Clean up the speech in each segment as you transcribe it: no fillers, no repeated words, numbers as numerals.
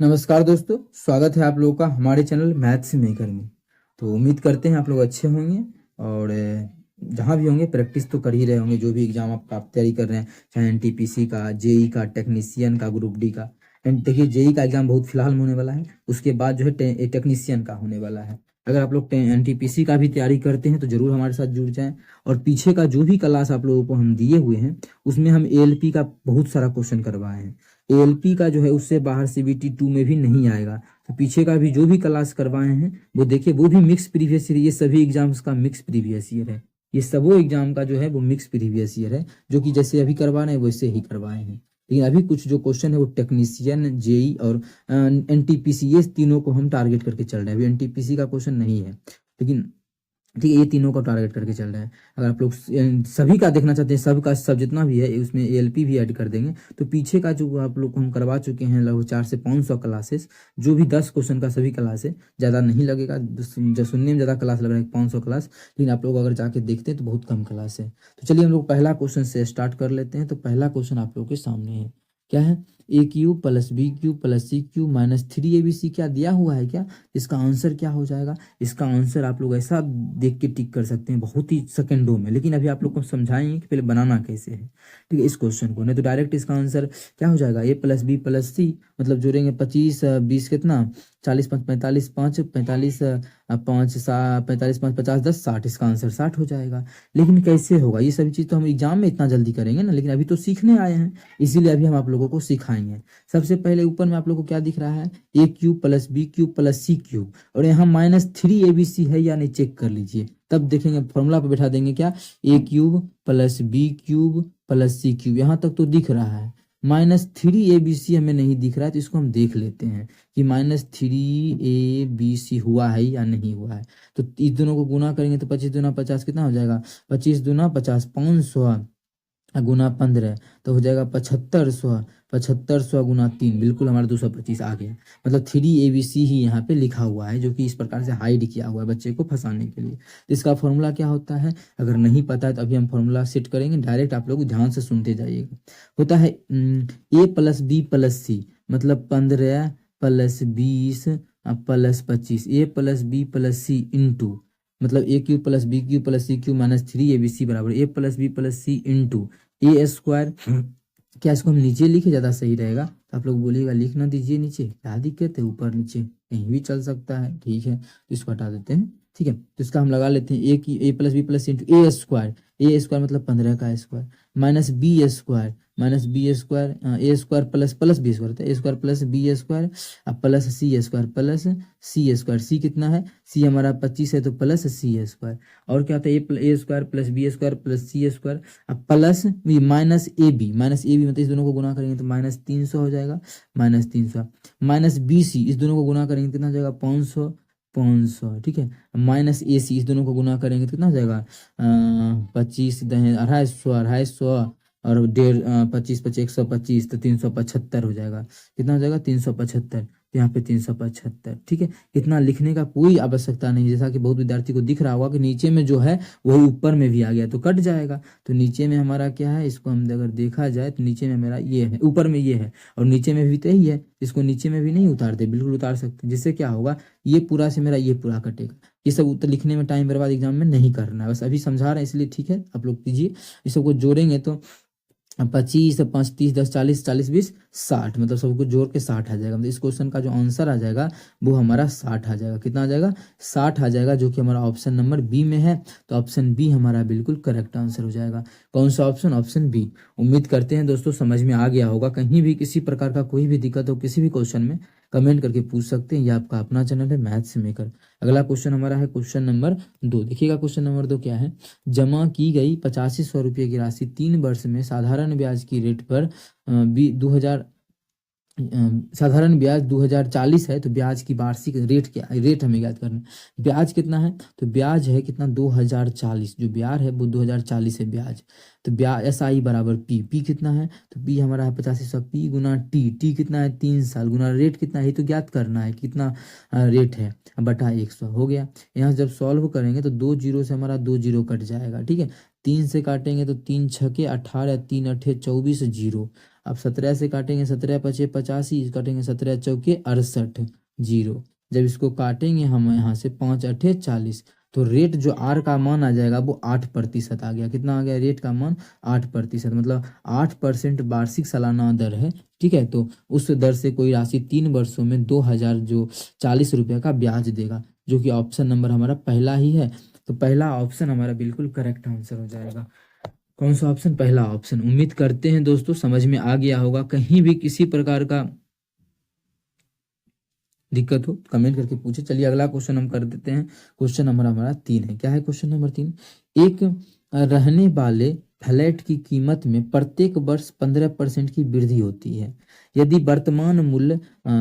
नमस्कार दोस्तों, स्वागत है आप लोगों का हमारे चैनल मैथ्स मेकर में। तो उम्मीद करते हैं आप लोग अच्छे होंगे और जहाँ भी होंगे प्रैक्टिस तो कर ही रहे होंगे। जो भी एग्जाम आप तैयारी कर रहे हैं, चाहे एनटीपीसी का, जेई का, टेक्नीशियन का, ग्रुप डी का। एंड देखिए, जेई का एग्जाम बहुत फिलहाल में होने वाला है, उसके बाद जो है टेक्नीशियन का होने वाला है। अगर आप लोग एनटीपीसी का भी तैयारी करते हैं तो जरूर हमारे साथ जुड़ जाएं। और पीछे का जो भी क्लास आप लोगों को हम दिए हुए हैं उसमें हम एएलपी का बहुत सारा क्वेश्चन करवाए हैं। एएलपी का जो है उससे बाहर सीबीटी 2 में भी नहीं आएगा। तो पीछे का भी जो भी क्लास करवाए हैं वो देखिए, वो भी मिक्स प्रीवियस ईयर। ये सभी एग्जाम्स का मिक्स प्रीवियस ईयर है। ये सबो एग्जाम का जो है वो मिक्स प्रीवियस ईयर है, जो कि जैसे अभी करवा रहे हैं वैसे ही करवाए हैं। लेकिन अभी कुछ जो क्वेश्चन है वो टेक्नीशियन, जेई और एनटीपीसी, ये तीनों को हम टारगेट करके चल रहे हैं। अभी एनटीपीसी का क्वेश्चन नहीं है, लेकिन ठीक है, ये तीनों को टारगेट करके चल रहा है। अगर आप लोग सभी का देखना चाहते हैं, सब का सब जितना भी है उसमें एएलपी भी ऐड कर देंगे। तो पीछे का जो आप लोग को हम करवा चुके हैं लगभग 400 से 500 क्लासेस, जो भी 10 क्वेश्चन का सभी क्लास है। ज़्यादा नहीं लगेगा, जो सुनने में ज़्यादा क्लास लग रहा है 500 क्लास, लेकिन आप लोग अगर जाके देखते हैं तो बहुत कम क्लास है। तो चलिए हम लोग पहला क्वेश्चन से स्टार्ट कर लेते हैं। तो पहला क्वेश्चन आप लोग के सामने है, क्या है? A cube plus B cube plus C cube minus 3abc क्या दिया हुआ है क्या? इसका आंसर क्या हो जाएगा? इसका आंसर आप लोग ऐसा देख के टिक कर सकते हैं बहुत ही सेकंडों में, लेकिन अभी आप लोग को समझाएंगे कि पहले बनाना कैसे है। ठीक है, इस क्वेश्चन को नहीं तो डायरेक्ट इसका आंसर क्या हो जाएगा? ए प्लस बी प्लस सी, मतलब जोड़ेंगे 25 20 कितना, 40 5 45 5 45 5 45 5 50 10 60, इसका आंसर 60 हो जाएगा। लेकिन कैसे होगा? ये सभी चीज़ तो हम एग्जाम में इतना जल्दी करेंगे ना, लेकिन अभी तो सीखने आए हैं, इसीलिए अभी हम आप लोगों को सिखाएंगे। सबसे पहले ऊपर में आप लोगों को क्या दिख रहा है? A cube plus B cube plus C cube, और यहाँ -3abc है या नहीं चेक कर लीजिए, तब देखेंगे फॉर्मूला पे बैठा देंगे क्या? A cube plus B cube plus C cube, यहाँ तक तो दिख रहा है। -3abc हमें नहीं दिख रहा है, तो इसको हम देख लेते हैं कि -3abc हुआ है या नहीं हुआ है। तो इस दोनों को गुना करेंगे तो 25 दूना 50 कितना हो जाएगा? 25 दूना 50, 500 गुना 15 तो हो जाएगा 7500। 7500 गुना 3, बिल्कुल हमारा 225 आ गया। मतलब 3abc ही यहाँ पे लिखा हुआ है, जो कि इस प्रकार से हाइड किया हुआ है बच्चे को फंसाने के लिए। तो इसका फॉर्मूला क्या होता है? अगर नहीं पता है तो अभी हम फॉर्मूला सेट करेंगे, डायरेक्ट आप लोग ध्यान से सुनते जाइएगा। होता है A plus B plus C, मतलब 15 plus 20 plus 25, A plus B plus C into, मतलब A cube plus B cube plus C cube minus 3abc बराबर A plus B plus C into A square. क्या इसको हम नीचे लिखे ज़्यादा सही रहेगा? तो आप लोग बोलिएगा लिख ना दीजिए नीचे, क्या दिक्कत है? ऊपर नीचे कहीं भी चल सकता है, ठीक है, तो इसको हटा देते हैं। ठीक है, तो इसका हम लगा लेते हैं A plus B plus C into A square. A square मतलब 15 का square, minus B square, minus B square, A square plus plus B square, तो A square plus B square अब plus C square plus C square. C कितना है? सी हमारा 25 है, तो plus C square. और क्या होता है? A square plus B square plus C square अब plus minus A B, minus A B मतलब इस दोनों को गुना करेंगे तो -300 हो जाएगा, -300 माइनस बी सी, इस दोनों को गुना करेंगे कितना हो जाएगा? 500 500। ठीक है, माइनस ए सी, इस दोनों को गुना करेंगे तो कितना हो जाएगा? 25 250 250 और 25 25 125, तो 375 हो जाएगा। कितना हो जाएगा? 375। तो यहाँ पे 375। ठीक है, इतना लिखने का कोई आवश्यकता नहीं, जैसा कि बहुत विद्यार्थी को दिख रहा होगा कि नीचे में जो है वही ऊपर में भी आ गया तो कट जाएगा। तो नीचे में हमारा क्या है? इसको हम अगर देखा जाए तो नीचे में मेरा ये है, ऊपर में ये है और नीचे में भी तो यही है। इसको नीचे में भी नहीं उतारते, बिल्कुल उतार सकते हैं, जिससे क्या होगा? ये पूरा से मेरा ये पूरा कटेगा। ये सब उत्तर लिखने में टाइम बर्बाद एग्जाम में नहीं करना है, बस अभी समझा रहे हैं इसलिए। ठीक है, आप लोग कीजिए। इस सबको जोड़ेंगे तो 25 5 30 10 40 40 20 60, मतलब सबको जोड़ के 60 आ जाएगा। मतलब इस क्वेश्चन का जो आंसर आ जाएगा वो हमारा 60 आ जाएगा। कितना आ जाएगा? 60 आ जाएगा, जो कि हमारा ऑप्शन नंबर बी में है। तो ऑप्शन बी हमारा बिल्कुल करेक्ट आंसर हो जाएगा। कौन सा ऑप्शन? Option B. उम्मीद करते हैं दोस्तों समझ में आ गया होगा। कहीं भी किसी प्रकार का कोई भी दिक्कत हो किसी भी क्वेश्चन में, कमेंट करके पूछ सकते हैं। यह आपका अपना चैनल है मैथ्स मेकर। अगला क्वेश्चन हमारा है क्वेश्चन नंबर 2। देखिएगा क्वेश्चन नंबर 2 क्या है? जमा की गई 8500 रुपये की राशि 3 वर्ष में साधारण ब्याज की रेट पर 2000 साधारण ब्याज 2040 है, तो ब्याज की वार्षिक रेट क्या? रेट हमें ज्ञात करना है। ब्याज कितना है? तो ब्याज है कितना? 2040, जो ब्याज है वो 2040 है ब्याज। तो ब्याज SI बराबर पी कितना है? तो पी हमारा है 8500, पी गुना टी कितना है? 3 साल, गुना रेट कितना है तो ज्ञात करना है, कितना रेट है, बटा 100 हो गया। यहाँ जब सॉल्व करेंगे तो 2 जीरो से हमारा 2 जीरो कट जाएगा। ठीक है, 3 से काटेंगे तो 3 छके 18, 3 अठे 24 जीरो। अब 17 से काटेंगे, 17 पचे 85, काटेंगे 17 चौके 68, जीरो। जब इसको काटेंगे हम यहाँ से 5 अठे 40, तो रेट जो आर का मान आ जाएगा वो 8% आ गया। कितना आ गया रेट का मान? 8%, मतलब 8% वार्षिक सालाना दर है। ठीक है, तो उस दर से कोई राशि 3 वर्षों में 2000 जो 40 रुपये का ब्याज देगा, जो कि ऑप्शन नंबर हमारा पहला ही है। तो पहला ऑप्शन हमारा बिल्कुल करेक्ट आंसर हो जाएगा। कौन सा ऑप्शन? पहला ऑप्शन। उम्मीद करते हैं दोस्तों समझ में आ गया होगा। कहीं भी किसी प्रकार का दिक्कत हो कमेंट करके पूछे। चलिए अगला क्वेश्चन हम कर देते हैं। क्वेश्चन नंबर हमारा 3 है। क्या है क्वेश्चन नंबर 3? एक रहने वाले फ्लैट की कीमत में प्रत्येक वर्ष 15% की वृद्धि होती है। यदि वर्तमान मूल्य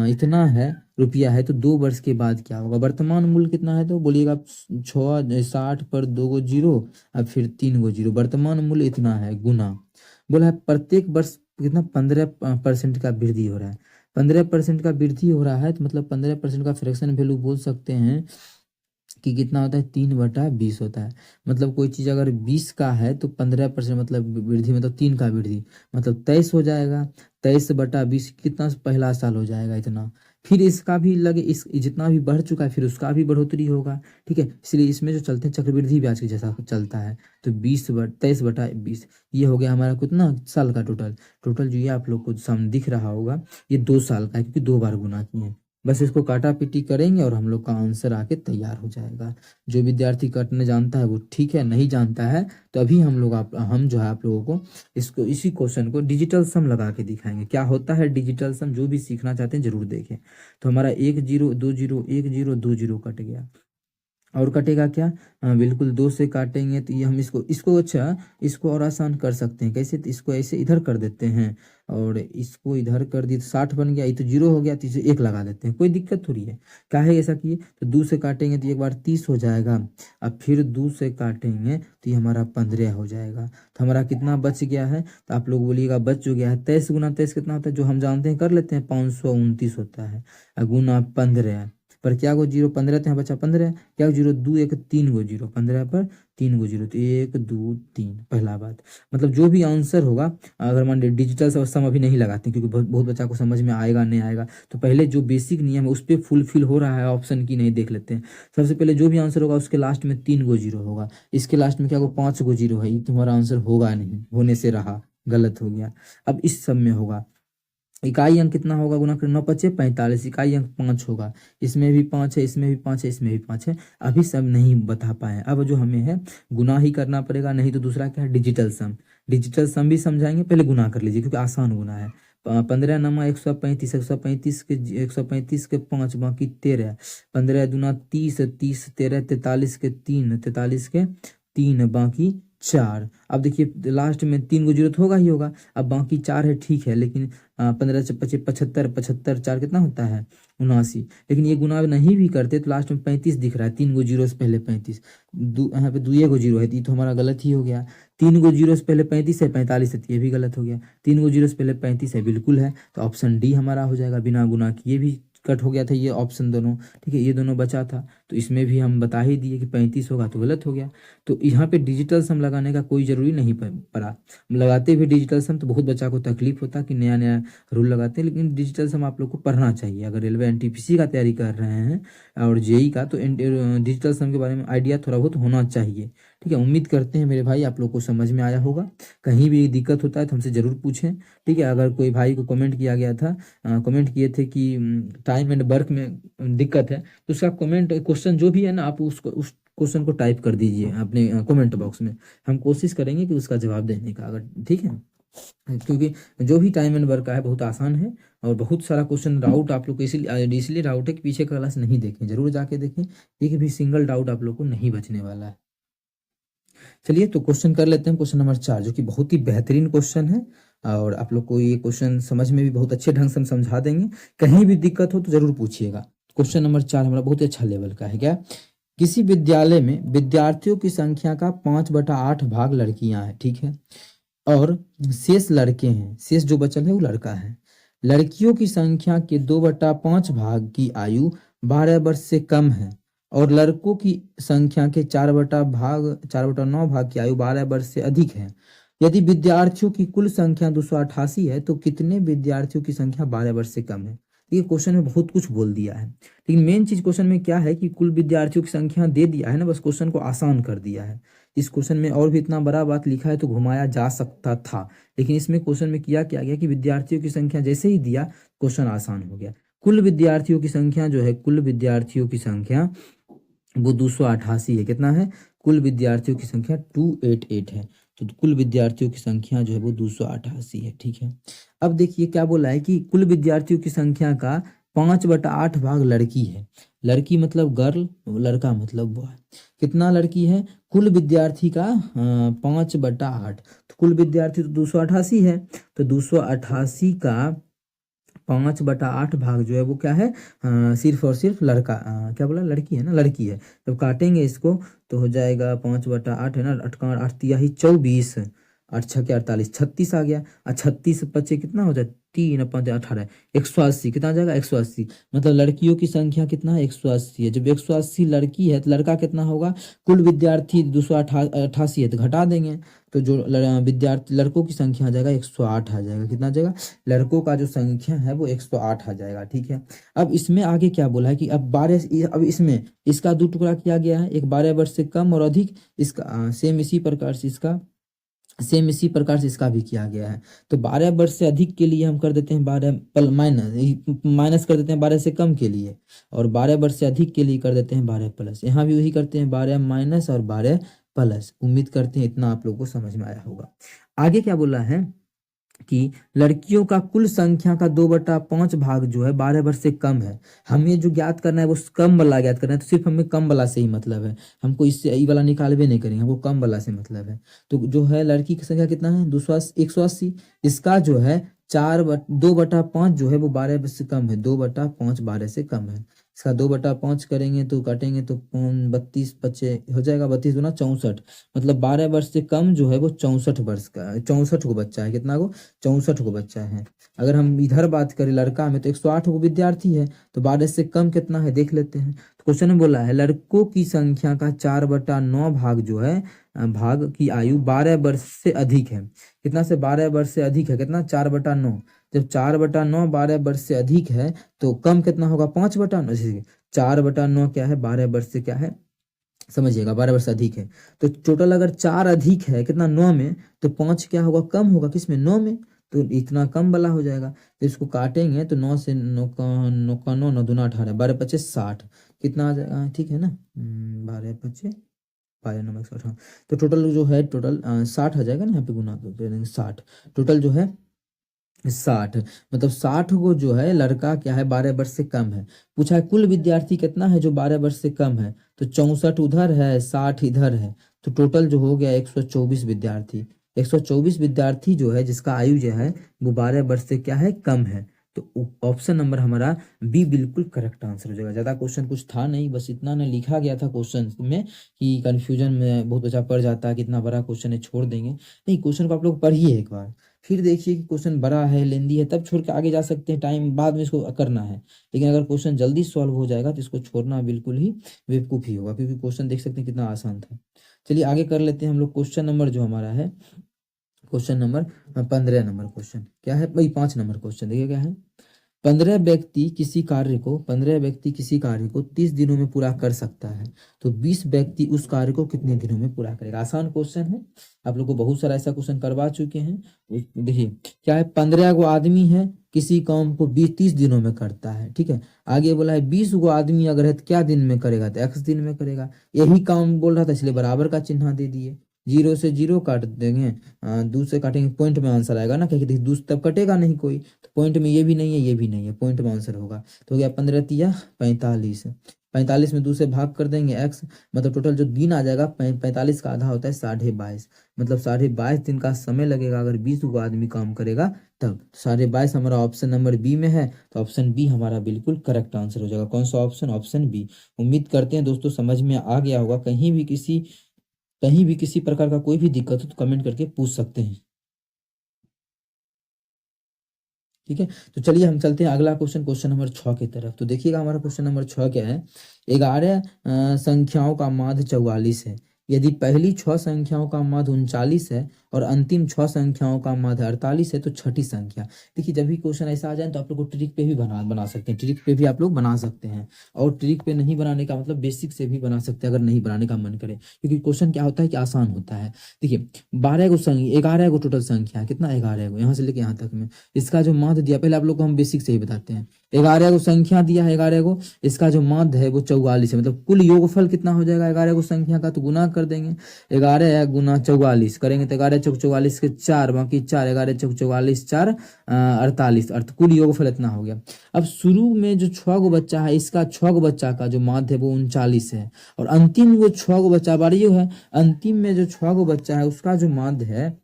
इतना है रुपया है, तो 2 वर्ष के बाद क्या होगा? वर्तमान मूल्य कितना है? तो बोलिएगा 60 पर 2 गो जीरो, अब फिर 3 गो जीरो। वर्तमान मूल्य इतना है, गुना बोला है प्रत्येक वर्ष कितना? 15% का वृद्धि हो रहा है। 15% का वृद्धि हो रहा है, तो मतलब 15% का फ्रैक्शन वैल्यू बोल सकते हैं कि कितना होता है? 3/20 होता है। मतलब कोई चीज़ अगर 20 का है तो 15% मतलब वृद्धि, मतलब 3 का वृद्धि, मतलब 23 हो जाएगा। 23/20 कितना? पहला साल हो जाएगा इतना। फिर इसका भी लगे, इस जितना भी बढ़ चुका है फिर उसका भी बढ़ोतरी होगा। ठीक है, इसलिए इसमें जो चलते हैं चक्रवृद्धि ब्याज के जैसा चलता है। तो 23/20 ये हो गया हमारा कितना साल का टोटल। टोटल जो ये आप लोग को सामने दिख रहा होगा ये 2 साल का है, क्योंकि 2 बार गुना किए। बस इसको काटा पीटी करेंगे और हम लोग का आंसर आके तैयार हो जाएगा। जो विद्यार्थी काटने जानता है वो ठीक है, नहीं जानता है तो अभी हम जो है आप लोगों को इसको इसी क्वेश्चन को डिजिटल सम लगा के दिखाएंगे। क्या होता है डिजिटल सम? जो भी सीखना चाहते हैं जरूर देखें। तो हमारा 1 0 2 0 1 0 2 0 कट गया। और कटेगा क्या? बिल्कुल 2 से काटेंगे तो ये हम इसको अच्छा इसको और आसान कर सकते हैं। कैसे? तो इसको ऐसे इधर कर देते हैं और इसको इधर कर दी तो 60 बन गया। ये तो 0 हो गया, तो इसे 1 लगा देते हैं, कोई दिक्कत थोड़ी है। क्या है ऐसा किए? तो 2 से काटेंगे तो एक बार 30 हो जाएगा। अब फिर 2 से काटेंगे तो ये हमारा 15 हो जाएगा। तो हमारा कितना बच गया है? तो आप लोग बोलिएगा बच जो गया है 23 गुना 23 कितना होता है? जो हम जानते हैं कर लेते हैं, 529 होता है। गुना 15 पर क्या गो जीरो? 15 तो यहाँ बचा 15, क्या जीरो? 2 1 3 गो जीरो, 15 पर 3 गो जीरो, तो 1 2 3। पहला बात मतलब जो भी आंसर होगा, अगर मान लीजिए डिजिटल सम अभी नहीं लगाते क्योंकि बहुत बहुत बच्चा को समझ में आएगा नहीं आएगा, तो पहले जो बेसिक नियम है उस पर फुलफिल हो रहा है ऑप्शन की नहीं देख लेते हैं। सबसे पहले जो भी आंसर होगा उसके लास्ट में 3 गो जीरो होगा, इसके लास्ट में क्या होगा? 5 गो जीरो है। ये तुम्हारा आंसर होगा नहीं, होने से रहा, गलत हो गया। अब इस सब में होगा इकाई अंक कितना होगा? गुना कर 9 पचे 45, इकाई अंक 5 होगा। इसमें भी 5 है, इसमें भी 5 है, इसमें भी 5 है। अभी सब नहीं बता पाए, अब जो हमें है गुना ही करना पड़ेगा, नहीं तो दूसरा क्या है? डिजिटल सम। डिजिटल सम भी समझाएंगे, पहले गुना कर लीजिए क्योंकि आसान गुना है। 15 नमा 135, 135 के 5 बाकी 13, 15 दूना 30, 30 13 43 के 3, 43 के 3 बाकी 4। अब देखिए लास्ट में 3 गो जीरो तो होगा ही होगा, अब बाकी 4 है, ठीक है, लेकिन 15 से 25 75, 75 4 कितना होता है? 79। लेकिन ये गुना नहीं भी करते तो लास्ट में 35 दिख रहा है, 3 गो जीरो से पहले 35, यहाँ पे 2 गो जीरो है, तो ये तो हमारा गलत ही हो गया। 3 गो जीरो से पहले 35 है, 45 है, तो ये भी गलत हो गया। 3 गो जीरो से पहले 35 है, बिल्कुल है, तो ऑप्शन डी हमारा हो जाएगा। बिना गुना किए भी कट हो गया था ये ऑप्शन दोनों, ठीक है, ये दोनों बचा था, तो इसमें भी हम बता ही दिए कि 35 होगा, तो गलत हो गया। तो यहाँ पे डिजिटल सम लगाने का कोई जरूरी नहीं पड़ा। लगाते भी डिजिटल सम तो बहुत बच्चा को तकलीफ होता कि नया नया रूल लगाते हैं, लेकिन डिजिटल सम आप लोग को पढ़ना चाहिए। अगर रेलवे एनटीपीसी का तैयारी कर रहे हैं और जेई का, तो डिजिटल सम के बारे में आइडिया थोड़ा बहुत होना चाहिए। ठीक है, उम्मीद करते हैं मेरे भाई आप लोग को समझ में आया होगा। कहीं भी दिक्कत होता है तो हमसे ज़रूर पूछें। ठीक है, अगर कोई भाई को कमेंट किया गया था, कमेंट किए थे कि टाइम एंड वर्क में दिक्कत है, तो उसका कमेंट क्वेश्चन जो भी है ना, आप उसको उस क्वेश्चन को टाइप कर दीजिए अपने कमेंट बॉक्स में। हम कोशिश करेंगे कि उसका जवाब देने का, अगर ठीक है, क्योंकि जो भी टाइम एंड वर्क का है बहुत आसान है और बहुत सारा क्वेश्चन डाउट आप लोग को इसलिए डाउट है कि पीछे का क्लास नहीं देखें, जरूर जाके देखें, एक भी सिंगल डाउट आप लोग को नहीं बचने वाला है। चलिए तो क्वेश्चन कर लेते हैं, क्वेश्चन नंबर 4, जो कि बहुत ही बेहतरीन क्वेश्चन है और आप लोग को ये क्वेश्चन समझ में भी बहुत अच्छे ढंग से हम समझा देंगे। कहीं भी दिक्कत हो तो जरूर पूछिएगा। क्वेश्चन नंबर 4 हमारा बहुत अच्छा लेवल का है। क्या? किसी विद्यालय में विद्यार्थियों की संख्या का 5/8 भाग लड़कियां हैं, ठीक है, और शेष लड़के हैं, शेष जो बचल है वो लड़का है। लड़कियों की संख्या के 2/5 भाग की आयु 12 वर्ष से कम है और लड़कों की संख्या के 4/9 भाग की आयु 12 वर्ष से अधिक है। यदि विद्यार्थियों की कुल संख्या 288 है तो कितने विद्यार्थियों की संख्या 12 वर्ष से कम है। ये क्वेश्चन में बहुत कुछ बोल दिया है, लेकिन मेन चीज क्वेश्चन में क्या है कि कुल विद्यार्थियों की संख्या दे दिया है ना, बस क्वेश्चन को आसान कर दिया है। इस क्वेश्चन में और भी इतना बड़ा बात लिखा है तो घुमाया जा सकता था, लेकिन इसमें क्वेश्चन में किया क्या गया कि विद्यार्थियों की संख्या जैसे ही दिया क्वेश्चन आसान हो गया। कुल विद्यार्थियों की संख्या जो है, कुल विद्यार्थियों की संख्या वो 288 है। कितना है? कुल विद्यार्थियों की संख्या 288 है। तो कुल विद्यार्थियों की संख्या जो है वो 288 है। ठीक है, अब देखिए क्या बोला है कि कुल विद्यार्थियों की संख्या का 5/8 भाग लड़की है। लड़की मतलब गर्ल, लड़का मतलब बॉय। कितना लड़की है? कुल विद्यार्थी का 5/8। तो कुल विद्यार्थी तो 288 है, तो 288 का 5/8 भाग जो है वो क्या है? सिर्फ और सिर्फ लड़का, क्या बोला? लड़की है ना, लड़की है। जब काटेंगे इसको तो हो जाएगा 5/8 है ना, 8×8=24, 8×6=48, 36 आ गया। और 36 बच्चे कितना हो जाए? 3×5=18, 180। कितना आ जाएगा? 180। मतलब लड़कियों की संख्या कितना है? 180 है। जब 180 लड़की है तो लड़का कितना होगा? कुल विद्यार्थी 288 है तो घटा देंगे, तो जो विद्यार्थी लड़कों की संख्या आ जाएगा 108 आ जाएगा। कितना आ जाएगा? लड़कों का जो संख्या है वो 108 आ जाएगा। ठीक है, अब इसमें आगे क्या बोला है कि अब 12, अब इसमें इसका 2 टुकड़ा किया गया है, एक 12 वर्ष से कम और अधिक, इसका सेम इसी प्रकार से इसका सेम इसी प्रकार से इसका भी किया गया है। तो 12 वर्ष से अधिक के लिए हम कर देते हैं 12 पल माइनस कर देते हैं 12 से कम के लिए, और 12 वर्ष से अधिक के लिए कर देते हैं 12 प्लस। यहाँ भी वही करते हैं 12 माइनस और 12 प्लस। उम्मीद करते हैं इतना आप लोगों को समझ में आया होगा। आगे क्या बोला है कि लड़कियों का कुल संख्या का 2/5 भाग जो है 12 वर्ष से कम है। हमें जो ज्ञात करना है वो कम वाला ज्ञात करना है, तो सिर्फ हमें कम वाला से ही मतलब है, हमको इससे ई वाला निकालवे नहीं करेंगे, हमको कम वाला से मतलब है। तो जो है लड़की की संख्या कितना है? 180। इसका जो है 2/5 जो है वो 12 वर्ष से कम है। 2/5 12 से कम है। इसका 2/5 करेंगे तो काटेंगे तो 32 बच्चे हो जाएगा, 32 गुना 64। मतलब 12 वर्ष से कम जो है वो 64 वर्ष का, 64 को बच्चा है। कितना को? 64 को बच्चा है। अगर हम इधर बात करें लड़का में तो 108 को विद्यार्थी है, तो 12 से कम कितना है देख लेते हैं। तो क्वेश्चन में बोला है लड़कों की संख्या का 4/9 भाग जो है, भाग की आयु 12 वर्ष से अधिक है। कितना से? 12 वर्ष से अधिक है। कितना? 4/9। जब 4/9 12 वर्ष से अधिक है तो कम कितना होगा? 5/9। 4/9 क्या है? 12 वर्ष से क्या है समझिएगा, 12 वर्ष अधिक है। तो टोटल अगर 4 अधिक है कितना? 9 में, तो 5 क्या होगा? कम होगा। किसमें? 9 में। तो इतना कम वाला हो जाएगा। तो इसको काटेंगे तो 9 से 9 का 9 9 दूना 18, 12×5 60। कितना आ जाएगा? ठीक है ना, 12×5 12×9 108। तो टोटल जो है टोटल 60 आ जाएगा ना, यहाँ पे गुना कर देंगे 60। टोटल जो है 60, मतलब 60 को जो है लड़का क्या है 12 वर्ष से कम है। पूछा है कुल विद्यार्थी कितना है जो 12 वर्ष से कम है, तो 64 उधर है 60 इधर है, तो टोटल जो हो गया 124 विद्यार्थी। 124 विद्यार्थी जो है जिसका आयु जो है वो 12 वर्ष से क्या है? कम है। तो ऑप्शन नंबर हमारा बी बिल्कुल करेक्ट आंसर हो जाएगा। ज्यादा क्वेश्चन कुछ था नहीं, बस इतना ने लिखा गया था क्वेश्चन में कि कंफ्यूजन में बहुत अच्छा पड़ जाता है, कितना बड़ा क्वेश्चन है छोड़ देंगे। नहीं, क्वेश्चन को आप लोग पढ़िए एक बार, फिर देखिए कि क्वेश्चन बड़ा है लेंदी है तब छोड़ के आगे जा सकते हैं, टाइम बाद में इसको करना है। लेकिन अगर क्वेश्चन जल्दी सॉल्व हो जाएगा तो इसको छोड़ना बिल्कुल ही बेवकूफ़ी होगा, क्योंकि क्वेश्चन देख सकते हैं कितना आसान था। चलिए आगे कर लेते हैं हम लोग। क्वेश्चन नंबर जो हमारा है, क्वेश्चन नंबर 15 नंबर क्वेश्चन क्या है भाई? 5 नंबर क्वेश्चन देखिए क्या है। 15 व्यक्ति किसी कार्य को 30 दिनों में पूरा कर सकता है, तो 20 व्यक्ति उस कार्य को कितने दिनों में पूरा करेगा? आसान क्वेश्चन है, आप लोग को बहुत सारा ऐसा क्वेश्चन करवा चुके हैं। देखिए क्या है, 15 गो आदमी है किसी काम को 20-30 दिनों में करता है। ठीक है, आगे बोला है 20 गो आदमी अगर है तो क्या दिन में करेगा? तो x दिन में करेगा। यही काम बोल रहा था इसलिए बराबर का चिन्ह दे दिए। 0 से 0 काट देंगे, 2 से काटेंगे, पॉइंट में आंसर आएगा ना, क्योंकि देखिए 2 तब कटेगा नहीं कोई, तो पॉइंट में ये भी नहीं है ये भी नहीं है, पॉइंट में आंसर होगा। तो हो गया 15 तिया 45। 45 में 2 से भाग कर देंगे x, मतलब टोटल जो दिन आ जाएगा 45 का आधा होता है 22.5, मतलब 22.5 दिन का समय लगेगा अगर 20 को आदमी काम करेगा तब। 22.5 हमारा ऑप्शन नंबर बी में है, तो ऑप्शन बी हमारा बिल्कुल करेक्ट आंसर हो जाएगा। कौन सा ऑप्शन? Option B. उम्मीद करते हैं दोस्तों समझ में आ गया होगा। कहीं भी किसी प्रकार का कोई भी दिक्कत हो तो कमेंट करके पूछ सकते हैं। ठीक है, तो चलिए हम चलते हैं अगला क्वेश्चन, क्वेश्चन नंबर 6 की तरफ। तो देखिएगा हमारा क्वेश्चन नंबर 6 क्या है। 11 संख्याओं का माध्य 44 है। यदि पहली 6 संख्याओं का माध्य 39 है और अंतिम 6 संख्याओं का माध्य 48 है, तो छठी संख्या। देखिए जब भी क्वेश्चन ऐसा आ जाए तो आप लोग को ट्रिक पे भी बना सकते हैं, ट्रिक पे भी आप लोग बना सकते हैं। और ट्रिक पे नहीं बनाने का मतलब बेसिक से भी बना सकते हैं अगर नहीं बनाने का मन करे, क्योंकि क्वेश्चन क्या होता है कि आसान होता है। देखिए 12 गो संख्या, 11 गो टोटल संख्या है, कितना 11 गो, यहाँ से लेके यहाँ तक में। इसका जो माध्य दिया, पहले आप लोग को हम बेसिक से ही बताते हैं। 11 गो संख्या दिया है, 11 गो, इसका जो माध्य है वो 44 है, मतलब कुल योगफल कितना हो जाएगा 11 गो संख्या का, तो गुना कर देंगे। 11 गुना 44 करेंगे तो 11 चौक 44 के 4, बाकी 4, 11 चौक 44, 4 48, अर्थ कुल योगफल इतना हो गया। अब शुरू में जो 6 गो बच्चा है, इसका 6 गो बच्चा का जो माध्य है वो 39 है, और अंतिम वो 6 गो बच्चा बारी जो है, अंतिम में जो 6 गो बच्चा है उसका जो माध्य है,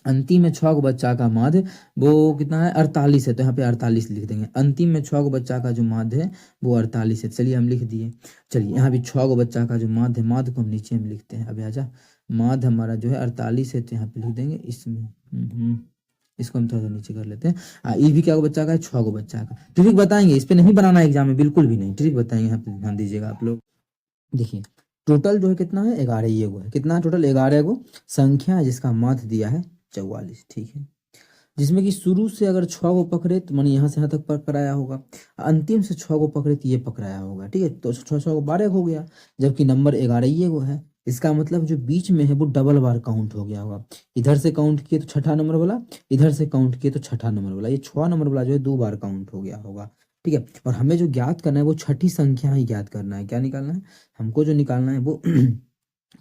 अंतिम में 6 गो बच्चा का माध्य वो कितना है 48 है, तो यहाँ पे 48 लिख देंगे। अंतिम में 6 गो बच्चा का जो माध्य है वो 48 है, चलिए हम लिख दिए। चलिए यहाँ भी 6 गो बच्चा का जो माध्य है, माध्य को हम नीचे में लिखते हैं। अभी आजा, माध्य हमारा जो है 48 है, तो यहाँ पे लिख देंगे इसमें। इसको हम थोड़ा सा नीचे कर लेते हैं। ये भी क्या गो बच्चा का है, 6 गो बच्चा का। ट्रिक बताएंगे, इस पे नहीं बनाना एग्जाम में, बिल्कुल भी नहीं, ट्रिक बताएंगे, यहाँ पे ध्यान दीजिएगा आप लोग। देखिए टोटल जो है कितना है 11 ये गो है, कितना टोटल 11 गो संख्या है जिसका माध्य दिया है 44, ठीक है। जिसमें कि शुरू से अगर 6 गो पकड़े तो मानी यहाँ से यहाँ तक पकड़ाया होगा, अंतिम से 6 गो पकड़े तो ये पकड़ाया होगा, ठीक है। तो 6 गो 12 हो गया, जबकि नंबर 11 ये गो है। इसका मतलब जो बीच में है वो डबल बार काउंट हो गया होगा। इधर से काउंट किए तो छठा नंबर वाला, इधर से काउंट किए तो छठा नंबर वाला, ये 6 नंबर वाला जो है 2 बार काउंट हो गया होगा, ठीक है। और हमें जो ज्ञात करना है वो छठी संख्या ही ज्ञात करना है। क्या निकालना है हमको, जो निकालना है वो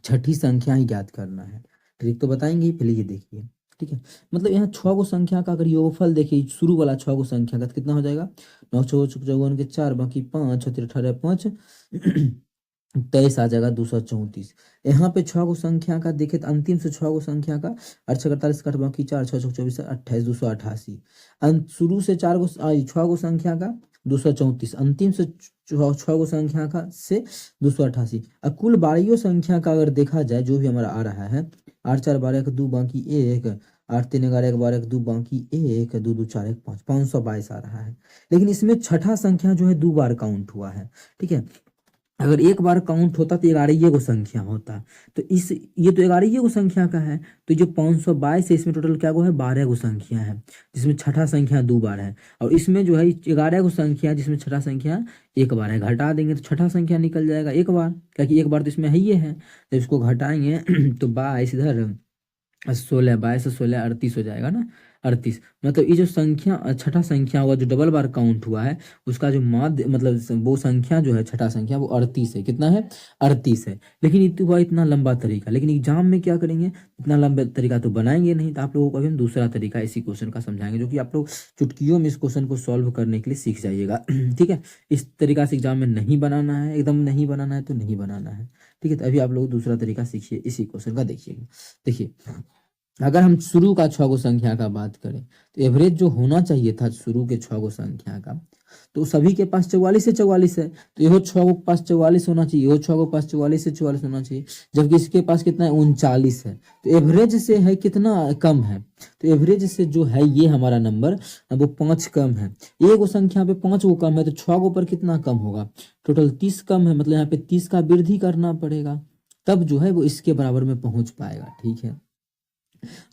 छठी संख्या ही ज्ञात करना है। ट्रिक तो बताएंगे ही, पहले ये देखिए, ठीक है। मतलब यहाँ 6 गो संख्या का अगर योगफल देखिए, शुरू वाला 6 गो संख्या का तो कितना हो जाएगा, 9 6 54 के 4, बाकी 5 6 18 5 23 आ जाएगा 234। यहाँ पे 6 गो संख्या का देखे तो अंतिम से 6 गो संख्या का 8 48 कट, बाकी 4 6 24 28 288। शुरू से 6 गो संख्या का 234, अंतिम से 6 गो संख्या का से 288। कुल बारियों संख्या का अगर देखा जाए, जो भी हमारा आ रहा है, 8 4 12 1 2 बाकी 1, 8 3 11 1 12 1 2 बाकी 1, 2 2 4 1 5, 522 आ रहा है। लेकिन इसमें छठा संख्या जो है 2 बार काउंट हुआ है, ठीक है। अगर एक बार काउंट होता तो 11 को संख्या होता, तो इस ये तो 11 को संख्या का है, तो जो 522 है इसमें टोटल क्या गो है 12 गो संख्या है, जिसमें छठा संख्या 2 बार है। और इसमें जो है 11 गो संख्या है जिसमें छठा संख्या 1 बार है, घटा देंगे तो छठा संख्या निकल जाएगा 1 बार, क्योंकि 1 बार तो इसमें है ही है। तो इसको घटाएंगे तो 22 इधर 16, 22 16 38 हो जाएगा ना, 38। मतलब ये जो संख्या छठा संख्या होगा जो डबल बार काउंट हुआ है, उसका जो माध्य मतलब वो संख्या जो है छठा संख्या वो 38 है, कितना है 38 है। लेकिन हुआ इतना लंबा तरीका, लेकिन एग्जाम में क्या करेंगे, इतना लंबा तरीका तो बनाएंगे नहीं, तो आप लोगों को अभी हम दूसरा तरीका इसी क्वेश्चन का समझाएंगे, जो कि आप लोग चुटकियों में इस क्वेश्चन को सॉल्व करने के लिए सीख जाइएगा, ठीक है। इस तरीका से एग्जाम में नहीं बनाना है, एकदम नहीं बनाना है तो नहीं बनाना है, ठीक है। तो अभी आप लोग दूसरा तरीका सीखिए, इसी क्वेश्चन का देखिएगा। देखिए अगर हम शुरू का 6 गो संख्या का बात करें, तो एवरेज जो होना चाहिए था शुरू के 6 गो संख्या का, तो सभी के पास 44 से 44 है, तो यहो 6 गो के पास 44 होना चाहिए, यहो 6 गो के पास 44 से 44 होना चाहिए, जबकि इसके पास कितना है 39 है। तो एवरेज से है कितना कम है, तो एवरेज से जो है ये हमारा नंबर वो 5 कम है। एक गो संख्या पे 5 गो कम है, तो 6 गो पर कितना कम होगा, टोटल 30 कम है, मतलब यहाँ पे 30 का वृद्धि करना पड़ेगा, तब जो है वो इसके बराबर में पहुंच पाएगा, ठीक है।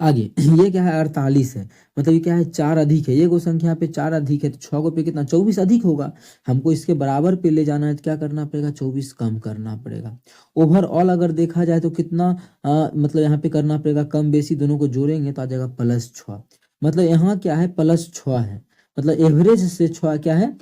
आगे ये क्या है 48 है, मतलब ये क्या है 4 अधिक है, ये गो संख्या पे 4 अधिक है, तो 6 गो पे कितना 24 अधिक होगा, हमको इसके बराबर पे ले जाना है, तो क्या करना पड़ेगा 24 कम करना पड़ेगा। ओवरऑल अगर देखा जाए तो कितना मतलब यहाँ पे करना पड़ेगा, कम बेसी दोनों को जोड़ेंगे तो आ जाएगा +6। मतलब यहाँ क्या है +6 है, मतलब एवरेज से 6 क्या है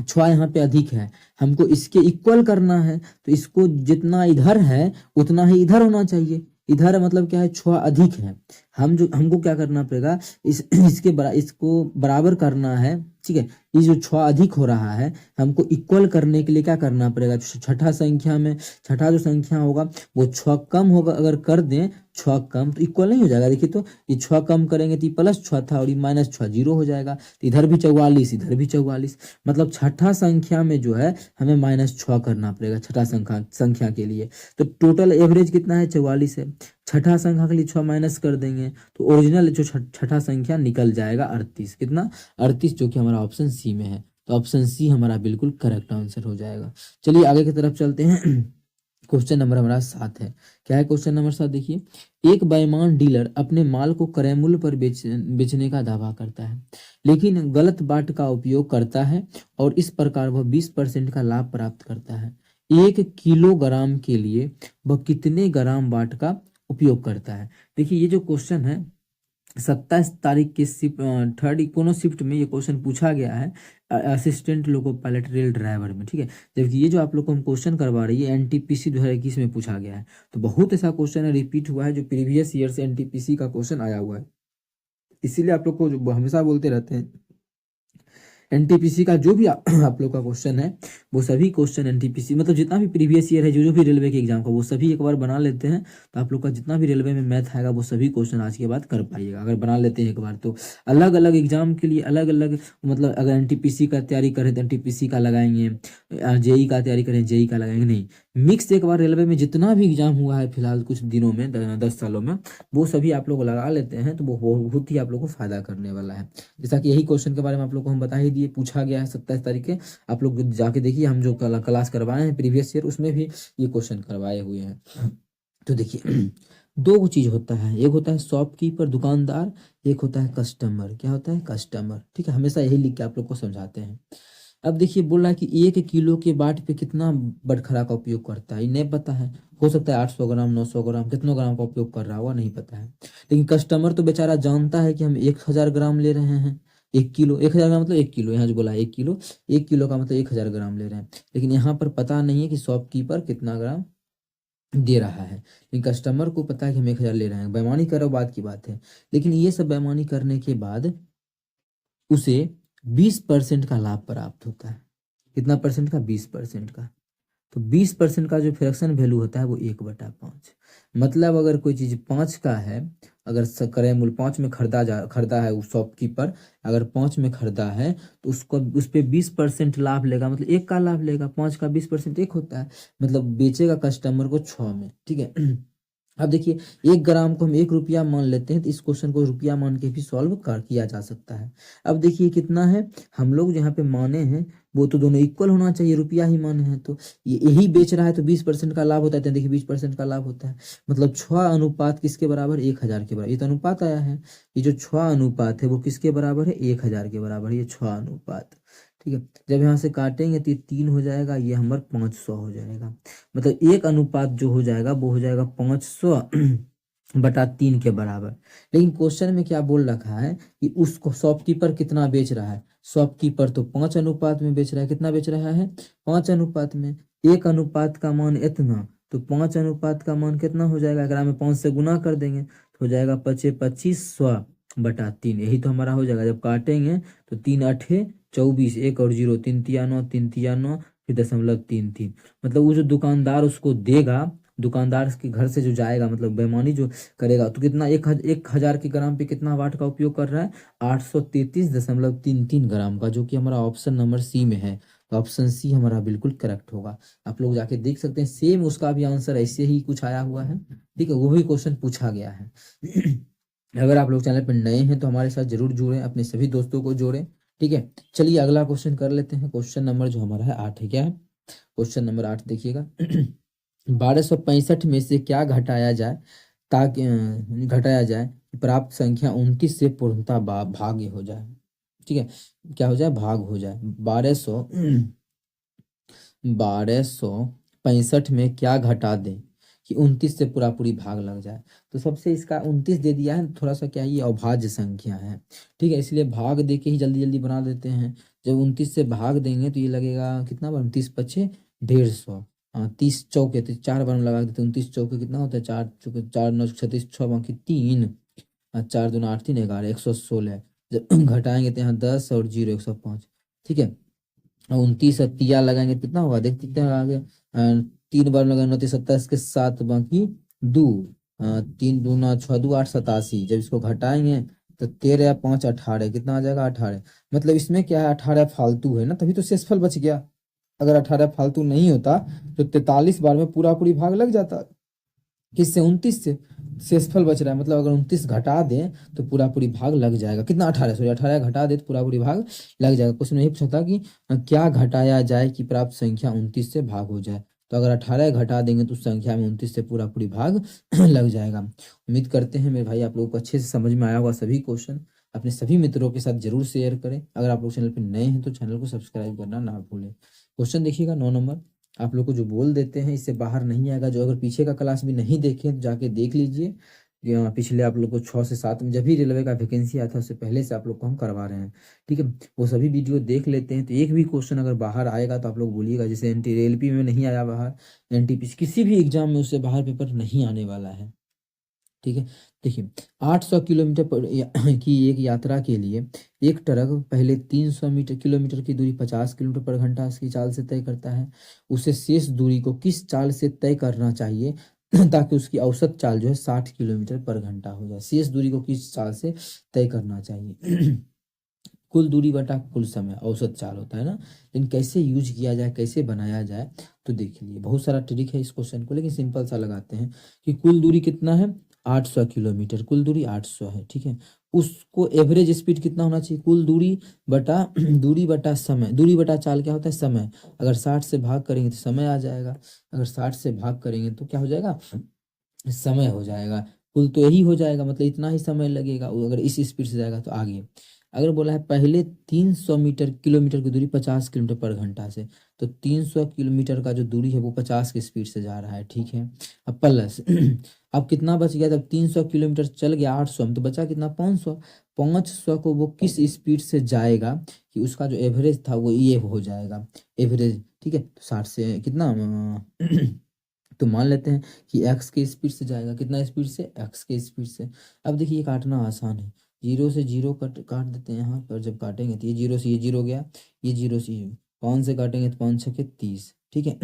6 यहाँ पे अधिक है, हमको इसके इक्वल करना है, तो इसको जितना इधर है उतना ही इधर होना चाहिए। इधर मतलब क्या है 6 अधिक है, हमको क्या करना पड़ेगा इसको बराबर करना है, ठीक है। ये जो 6 अधिक हो रहा है, हमको इक्वल करने के लिए क्या करना पड़ेगा, छठा संख्या में छठा जो संख्या होगा वो 6 कम होगा, अगर कर दें 6 कम तो इक्वल नहीं हो जाएगा। देखिए तो ये 6 कम करेंगे तो ये +6 था और ये -6 0 हो जाएगा, तो इधर भी 44 इधर भी 44, मतलब छठा संख्या में जो है हमें -6 करना पड़ेगा छठा संख्या के लिए। तो टोटल एवरेज कितना है 44 है, छठा संख्या के लिए 6 माइनस कर देंगे तो ओरिजिनल जो छठा संख्या निकल जाएगा 38, कितना 38, जो कि हमारा ऑप्शन सी में है। तो ऑप्शन सी हमारा बिल्कुल करेक्ट आंसर हो जाएगा। चलिए आगे की तरफ चलते हैं। क्वेश्चन नंबर हमारा 7 है। क्या है क्वेश्चन नंबर 7? देखिए, एक बेईमान डीलर अपने माल को क्रय मूल्य पर बेचने का दावा करता है, लेकिन गलत बाट का उपयोग करता है और इस प्रकार वह 20% का लाभ प्राप्त करता है। 1 किलोग्राम के लिए वह कितने ग्राम बाट का उपयोग करता है? देखिए, ये जो क्वेश्चन है 27 तारीख के शिफ्ट थर्ड इकोनो शिफ्ट में ये क्वेश्चन पूछा गया है assistant loco pilot rail driver में, ठीक है। जबकि ये जो आप लोग को हम क्वेश्चन करवा रही है एनटीपीसी 2021 में पूछा गया है। तो बहुत ऐसा क्वेश्चन है रिपीट हुआ है जो प्रीवियस ईयर से एनटीपीसी का क्वेश्चन आया हुआ है। इसीलिए आप लोग को जो हमेशा बोलते रहते हैं एनटीपीसी का जो भी आप लोग का क्वेश्चन है वो सभी क्वेश्चन एनटीपीसी मतलब जितना भी प्रीवियस ईयर है जो जो भी रेलवे के एग्जाम का वो सभी एक बार बना लेते हैं। तो आप लोग का जितना भी रेलवे में मैथ आएगा वो सभी क्वेश्चन आज के बाद कर पाइएगा अगर बना लेते हैं एक बार। तो अलग अलग एग्जाम के लिए अलग अलग मतलब अगर एनटीपीसी का तैयारी करें तो एनटीपीसी का लगाएंगे, जेई का तैयारी करें जेई का लगाएंगे, नहीं मिक्स एक बार रेलवे में जितना भी एग्जाम हुआ है फिलहाल कुछ दिनों में 10 सालों में वो सभी आप लोग लगा लेते हैं तो वो बहुत ही आप लोग को फायदा करने वाला है। जैसा कि यही क्वेश्चन के बारे में आप लोग को हम बता ही दिए, पूछा गया है 27 तारीख के। आप लोग जाके देखिए हम जो क्लास करवाए हैं प्रीवियस ईयर उसमें भी ये क्वेश्चन करवाए हुए हैं। तो देखिए दो चीज होता है, एक होता है शॉपकीपर दुकानदार, एक होता है कस्टमर। क्या होता है? कस्टमर, ठीक है। हमेशा यही लिख के आप लोग को समझाते हैं। अब देखिए बोल रहा है कि 1 किलो के बाट पे कितना बटखरा का उपयोग करता है, ये नहीं पता है। हो सकता है 800 ग्राम 900 ग्राम कितनों ग्राम का उपयोग कर रहा होगा नहीं पता है। लेकिन कस्टमर तो बेचारा जानता है कि हम 1000 ग्राम ले रहे हैं। 1 किलो 1000 ग्राम मतलब 1 किलो, यहाँ जो बोला है 1 किलो, 1 किलो का मतलब 1000 ग्राम ले रहे हैं। लेकिन यहाँ पर पता नहीं है कि शॉपकीपर कितना ग्राम दे रहा है, लेकिन कस्टमर को पता है कि हम 1000 ले रहे हैं। बेईमानी करो बात की बात है, लेकिन ये सब बेईमानी करने के बाद उसे 20% का लाभ प्राप्त होता है। कितना परसेंट का? 20% का। तो 20% का जो फ्रैक्शन वैल्यू होता है वो 1/5। मतलब अगर कोई चीज 5 का है, अगर क्रय मूल्य 5 में खरीदा है उस शॉपकीपर, अगर 5 में खरीदा है तो उसको उस पे 20% लाभ लेगा, मतलब 1 का लाभ लेगा। 5 का 20% 1 होता है, मतलब बेचेगा कस्टमर को 6 में, ठीक है। अब देखिए 1 ग्राम को हम 1 रुपया मान लेते हैं तो इस क्वेश्चन को रुपया मान के भी सॉल्व कर किया जा सकता है। अब देखिए कितना है, हम लोग यहाँ पे माने हैं वो तो दोनों इक्वल होना चाहिए, रुपया ही माने हैं तो ये यही बेच रहा है तो 20% का लाभ होता है। तो देखिए 20% का लाभ होता है, मतलब 6 अनुपात किसके बराबर? 1000 के बराबर। ये तो अनुपात आया है, ये जो 6 अनुपात है वो किसके बराबर है? 1000 के बराबर। ये 6 अनुपात, ठीक है। जब यहाँ से काटेंगे तो ये 3 हो जाएगा, ये हमारा 500 हो जाएगा। मतलब 1 अनुपात जो हो जाएगा वो हो जाएगा 500/3 के बराबर। लेकिन क्वेश्चन में क्या बोल रखा है कि उसको शॉपकीपर कितना बेच रहा है? शॉपकीपर तो 5 अनुपात में बेच रहा है। कितना बेच रहा है? 5 अनुपात में। 1 अनुपात का मान इतना, तो 5 अनुपात का मान कितना हो जाएगा? अगर हमें 5 से गुना कर देंगे तो हो जाएगा 2500/3। यही तो हमारा हो जाएगा। जब काटेंगे तो 3 8 24, 1 और 0, 3 तिया 9, 3 तिया 9, फिर 0.33। मतलब वो जो दुकानदार उसको देगा, दुकानदार के घर से जो जाएगा, मतलब बेईमानी जो करेगा तो कितना 1000 के ग्राम पे कितना वाट का उपयोग कर रहा है? 833.33 ग्राम का, जो कि हमारा ऑप्शन नंबर सी में है। तो ऑप्शन सी हमारा बिल्कुल करेक्ट होगा। आप लोग जाके देख सकते हैं, सेम उसका भी आंसर ऐसे ही कुछ आया हुआ है, ठीक है। वो भी क्वेश्चन पूछा गया है। अगर आप लोग चैनल पर नए हैं तो हमारे साथ जरूर जुड़ें, अपने सभी दोस्तों को जोड़ें, ठीक है। चलिए अगला क्वेश्चन कर लेते हैं। क्वेश्चन नंबर जो हमारा है 8 है। क्या है क्वेश्चन नंबर 8? देखिएगा 1265 में से क्या घटाया जाए ताकि घटाया जाए कि प्राप्त संख्या 29 से पूर्णतः भाग्य हो जाए, ठीक है। क्या हो जाए? भाग हो जाए। 1265 में क्या घटा दें कि 29 से पूरा पूरी भाग लग जाए? तो सबसे इसका 29 दे दिया है, थोड़ा सा क्या ये अभाज्य संख्या है, ठीक है। इसलिए भाग दे के ही जल्दी जल्दी बना देते हैं। जब 29 से भाग देंगे तो ये लगेगा कितना बार? 29 पचे 150। हाँ 30 चौके तो 4 बार में लगा देते हैं। 29 चौके कितना होता है? 4 चौके 4 9 36, 6 बाकी 3, 4 दूना 8 3 11, 116। जब घटाएंगे तो यहाँ 10 और 0 105, ठीक है। 29 तिया लगाएंगे तो कितना होगा? देख सकते हैं आगे 3 बार लगाएंगे 29 27 के 7 बाकी 2, 3 दूना 6 2 8 87। जब इसको घटाएंगे तो 13 या 5 18, कितना आ जाएगा? 18। मतलब इसमें क्या है? 18 फालतू है ना, तभी तो शेषफल बच गया। अगर 18 फालतू नहीं होता तो 43 बार में पूरा पूरी भाग लग जाता। किससे? 29 से। शेषफल बच रहा है, मतलब अगर 29 घटा दें तो पूरा पूरी भाग लग जाएगा। कितना? 18, सॉरी 18 घटा दे तो पूरा पूरी भाग लग जाएगा। क्वेश्चन यही पूछा था कि क्या घटाया जाए कि प्राप्त संख्या 29 से भाग हो जाए। तो अगर 18 घटा देंगे तो उस संख्या में 29 से पूरा पूरी भाग लग जाएगा। उम्मीद करते हैं मेरे भाई आप लोगों को अच्छे से समझ में आया होगा सभी क्वेश्चन। अपने सभी मित्रों के साथ जरूर शेयर करें। अगर आप लोग चैनल पर नए हैं तो चैनल को सब्सक्राइब करना ना भूलें। क्वेश्चन देखिएगा 9 नंबर, आप लोग को जो बोल देते हैं इससे बाहर नहीं आएगा। जो अगर पीछे का क्लास भी नहीं देखे तो जाके देख लीजिए। पिछले आप लोग को 6 से 7 में जब भी रेलवे का वैकेंसी आया था उससे पहले से आप लोग को हम करवा रहे हैं, ठीक है। वो सभी वीडियो देख लेते हैं। तो एक भी क्वेश्चन अगर बाहर आएगा तो आप लोग बोलिएगा, जैसे एनटी रेलपी में नहीं आया बाहर, एनटीपीसी किसी भी एग्जाम में उससे बाहर पेपर नहीं आने वाला है, ठीक है। देखिए 800 किलोमीटर की एक यात्रा के लिए एक ट्रक पहले 300 किलोमीटर की दूरी 50 किलोमीटर पर घंटा की चाल से तय करता है। उसे शेष दूरी को किस चाल से तय करना चाहिए ताकि उसकी औसत चाल जो है 60 किलोमीटर पर घंटा हो जाए। शेष दूरी को किस चाल से तय करना चाहिए कुल दूरी बटा कुल समय औसत चाल होता है ना। लेकिन कैसे यूज किया जाए, कैसे बनाया जाए, तो देख लिए बहुत सारा ट्रिक है इस क्वेश्चन को, लेकिन सिंपल सा लगाते हैं कि कुल दूरी कितना है 800 किलोमीटर, कुल दूरी 800 है, ठीक है। उसको एवरेज स्पीड कितना होना चाहिए, कुल दूरी बटा दूरी बटा समय, दूरी बटा चाल क्या होता है समय। अगर 60 से भाग करेंगे तो समय आ जाएगा, अगर 60 से भाग करेंगे तो क्या हो जाएगा समय हो जाएगा। कुल तो यही हो जाएगा, मतलब इतना ही समय लगेगा। अगर इस स्पीड से जाएगा तो आगे। अगर बोला है पहले 300 किलोमीटर की दूरी 50 किलोमीटर पर घंटा से, तो 300 किलोमीटर का जो दूरी है वो 50 की स्पीड से जा रहा है, ठीक है। अब प्लस अब कितना बच गया, जब 300 किलोमीटर चल गया 800 में, तो बचा कितना 500। 500 को वो किस स्पीड से जाएगा कि उसका जो एवरेज था वो ये हो जाएगा एवरेज, ठीक है। 60 से कितना तो मान लेते हैं कि एक्स के स्पीड से जाएगा, कितना स्पीड से, एक्स के स्पीड से। अब देखिए काटना आसान है, जीरो से जीरो काट देते हैं यहाँ पर। जब काटेंगे तो ये जीरो से ये जीरो गया, ये जीरो से ये 5 से काटेंगे तो 5 छके 30, ठीक है।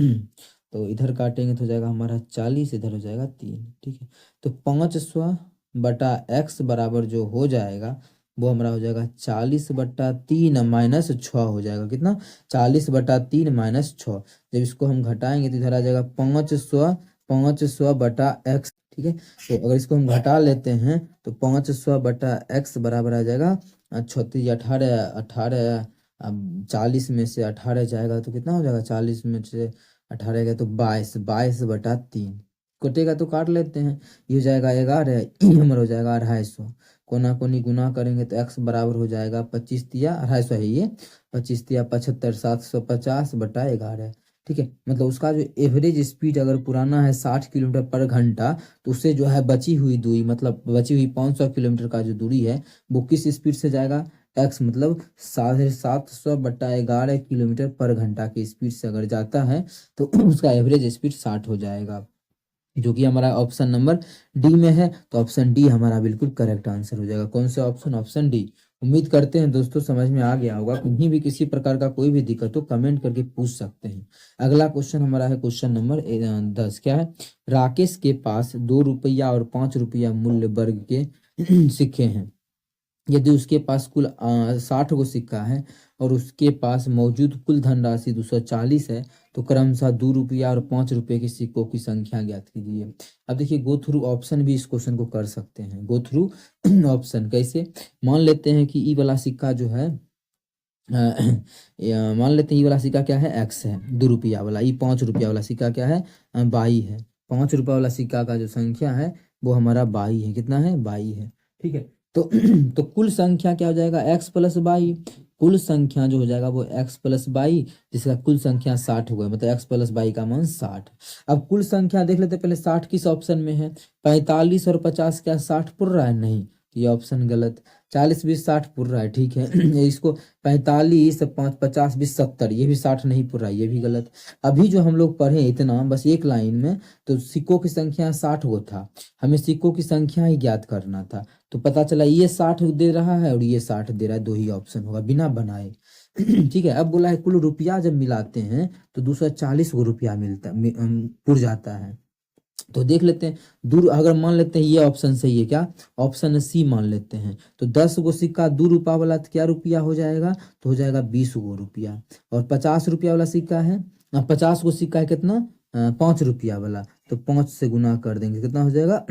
तो इधर काटेंगे तो हो जाएगा हमारा 40, इधर हो जाएगा 3, ठीक है। तो 500 बटा एक्स बराबर जो हो जाएगा वो हमारा हो जाएगा 40/3 माइनस 6 हो जाएगा, कितना 40/3 माइनस 6। जब इसको हम घटाएंगे तो इधर आ जाएगा 500 बटा एक्स, ठीक है। तो अगर इसको हम घटा लेते हैं तो 500 बटा एक्स बराबर आ जाएगा 36, 18 18, अब 40 में से 18 जाएगा तो कितना हो जाएगा, 40 में से 18 गया तो 22, 22/3 कटेगा तो काट लेते हैं, ये हो जाएगा 11, नंबर हो जाएगा 250। कोना कोनी गुना करेंगे तो एक्स बराबर हो जाएगा 25 तिया 250 है ये, 25 तिया 75, 750/11, ठीक है। मतलब उसका जो एवरेज स्पीड अगर पुराना है 60 किलोमीटर पर घंटा, तो उससे जो है बची हुई दूरी, मतलब बची हुई 500 किलोमीटर का जो दूरी है वो किस स्पीड से जाएगा, एक्स मतलब 750/11 किलोमीटर पर घंटा की स्पीड से अगर जाता है तो उसका एवरेज स्पीड 60 हो जाएगा, जो कि हमारा ऑप्शन नंबर डी में है। तो ऑप्शन डी हमारा बिल्कुल करेक्ट आंसर हो जाएगा। कौन सा ऑप्शन, ऑप्शन डी। उम्मीद करते हैं दोस्तों समझ में आ गया होगा। कहीं भी किसी प्रकार का कोई भी दिक्कत हो कमेंट करके पूछ सकते हैं। अगला क्वेश्चन हमारा है क्वेश्चन नंबर 10। क्या है, राकेश के पास 2 रुपया और 5 रुपया मूल्य वर्ग के सिक्के हैं। यदि उसके पास कुल 60 गो सिक्का है और उसके पास मौजूद कुल धनराशि 240 है, तो क्रमशः 2 रुपया और 5 रुपये के सिक्कों की संख्या ज्ञात कीजिए। अब देखिए गो थ्रू ऑप्शन भी इस क्वेश्चन को कर सकते हैं। गो थ्रू ऑप्शन कैसे, मान लेते हैं कि ई वाला सिक्का जो है मान लेते हैं ई वाला सिक्का क्या है, एक्स है, 2 रुपया वाला। ई 5 रुपया वाला सिक्का क्या है, 22 है। 5 रुपया वाला सिक्का का जो संख्या है वो हमारा 22 है, कितना है 22 है, ठीक है। तो तो कुल संख्या क्या हो जाएगा, एक्स प्लस 22। कुल संख्या जो हो जाएगा वो एक्स प्लस 22, जिसका कुल संख्या 60 हुआ, मतलब एक्स प्लस 22 का मान 60। अब कुल संख्या देख लेते हैं पहले, 60 किस ऑप्शन में है, 45 और 50 क्या 60 पुर रहा है, नहीं, तो ये ऑप्शन गलत। 40 20 60 पुर रहा है, ठीक है। इसको 45 5 50 20 70, ये भी 60 नहीं पुर रहा है, ये भी गलत। अभी जो हम लोग पढ़े इतना बस एक लाइन में, तो सिक्कों की संख्या 60 गो था, हमें सिक्कों की संख्या ही ज्ञात करना था। तो पता चला ये 60 दे रहा है और ये 60 दे रहा है, दो ही ऑप्शन होगा बिना बनाए। ठीक है। अब बोला है कुल रुपया जब मिलाते हैं तो 240 गो रुपया मिलता पुर जाता है। तो देख लेते हैं दूर, अगर मान लेते हैं ये ऑप्शन सही है, क्या ऑप्शन सी मान लेते हैं, तो 10 गो सिक्का 2 रुपया वाला तो क्या रुपया हो जाएगा, तो हो जाएगा 20 गो रुपया। और 50 रुपया वाला सिक्का है, 50 गो सिक्का है कितना 5 रुपया वाला, तो 5 से गुना कर देंगे कितना हो जाएगा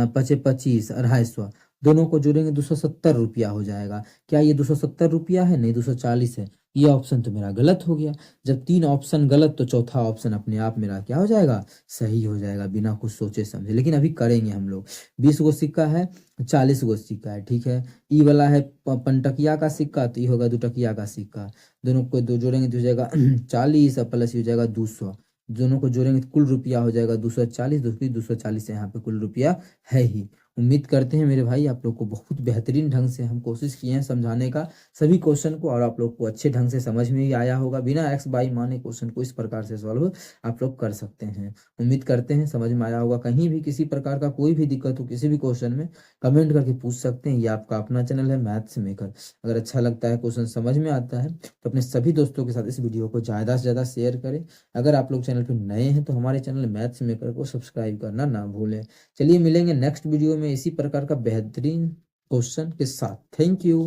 25 25 250। दोनों को जोड़ेंगे 270 रुपया हो जाएगा। क्या ये 270 रुपया है? नहीं, 240 है। ये ऑप्शन तो मेरा गलत हो गया। जब 3 ऑप्शन गलत तो चौथा ऑप्शन अपने आप मेरा क्या हो जाएगा? सही हो जाएगा, बिना कुछ सोचे समझे। लेकिन अभी करेंगे हम लोग। 20 गो सिक्का है, 40 गो सिक्का है, ठीक है। ई वाला है पंटकिया का सिक्का, तो ये होगा 2 टकिया का सिक्का। दोनों को दो जोड़ेंगे तो हो जाएगा 40 प्लस ये हो जाएगा 200। दोनों को जोड़ेंगे तो कुल रुपया हो जाएगा 240। 240 यहाँ पे कुल रुपया है ही। उम्मीद करते हैं मेरे भाई आप लोग को बहुत बेहतरीन ढंग से हम कोशिश किए हैं समझाने का सभी क्वेश्चन को, और आप लोग को अच्छे ढंग से समझ में भी आया होगा। बिना एक्स बाई माने क्वेश्चन को इस प्रकार से सॉल्व आप लोग कर सकते हैं। उम्मीद करते हैं समझ में आया होगा। कहीं भी किसी प्रकार का कोई भी दिक्कत हो किसी भी क्वेश्चन में, कमेंट करके पूछ सकते हैं। ये आपका अपना चैनल है मैथ्स मेकर। अगर अच्छा लगता है, क्वेश्चन समझ में आता है, तो अपने सभी दोस्तों के साथ इस वीडियो को ज़्यादा से ज़्यादा शेयर करें। अगर आप लोग चैनल पर नए हैं तो हमारे चैनल मैथ्स मेकर को सब्सक्राइब करना ना भूलें। चलिए मिलेंगे नेक्स्ट वीडियो में इसी प्रकार का बेहतरीन क्वेश्चन के साथ। Thank you.